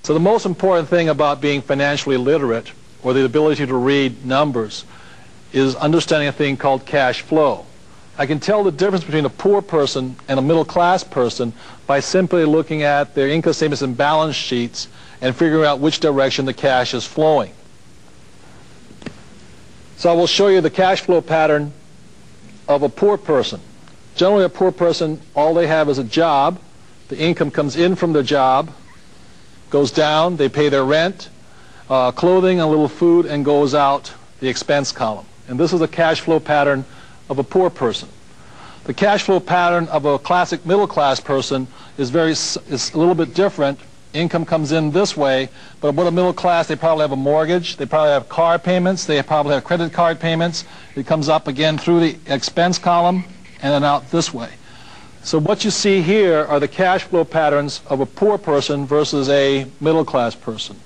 So the most important thing about being financially literate, or the ability to read numbers, is understanding a thing called cash flow. I can tell the difference between a poor person and a middle-class person by simply looking at their income statements and balance sheets and figuring out which direction the cash is flowing. So I will show you the cash flow pattern of a poor person. Generally, a poor person, all they have is a job. The income comes in from their job, goes down, they pay their rent, clothing, a little food, and goes out the expense column. And this is the cash flow pattern of a poor person. The cash flow pattern of a classic middle-class person is a little bit different. Income comes in this way, but with a middle class, they probably have a mortgage, they probably have car payments, they probably have credit card payments. It comes up again through the expense column and then out this way. So what you see here are the cash flow patterns of a poor person versus a middle-class person.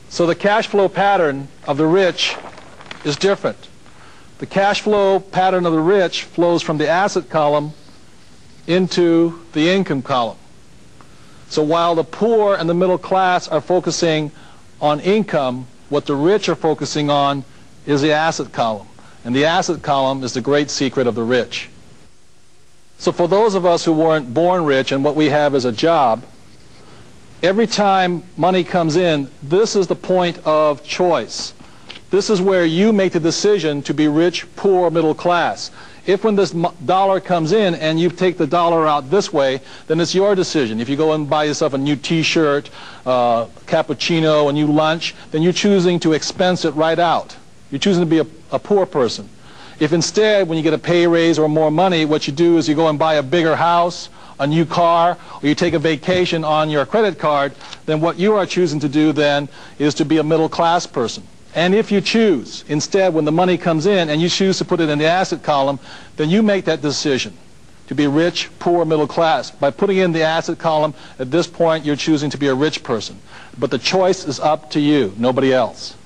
So the cash flow pattern of the rich is different. The cash flow pattern of the rich flows from the asset column into the income column. So while the poor and the middle class are focusing on income, what the rich are focusing on is the asset column. And the asset column is the great secret of the rich. So for those of us who weren't born rich and what we have is a job, every time money comes in, this is the point of choice. This is where you make the decision to be rich, poor, middle class. If when this dollar comes in and you take the dollar out this way, then it's your decision. If you go and buy yourself a new t-shirt, cappuccino, a new lunch, then you're choosing to expense it right out. You're choosing to be a poor person. If instead, when you get a pay raise or more money, what you do is you go and buy a bigger house, a new car, or you take a vacation on your credit card, then what you are choosing to do then is to be a middle class person. And if you choose, instead, when the money comes in and you choose to put it in the asset column, then you make that decision to be rich, poor, middle class. By putting in the asset column, at this point, you're choosing to be a rich person. But the choice is up to you, nobody else.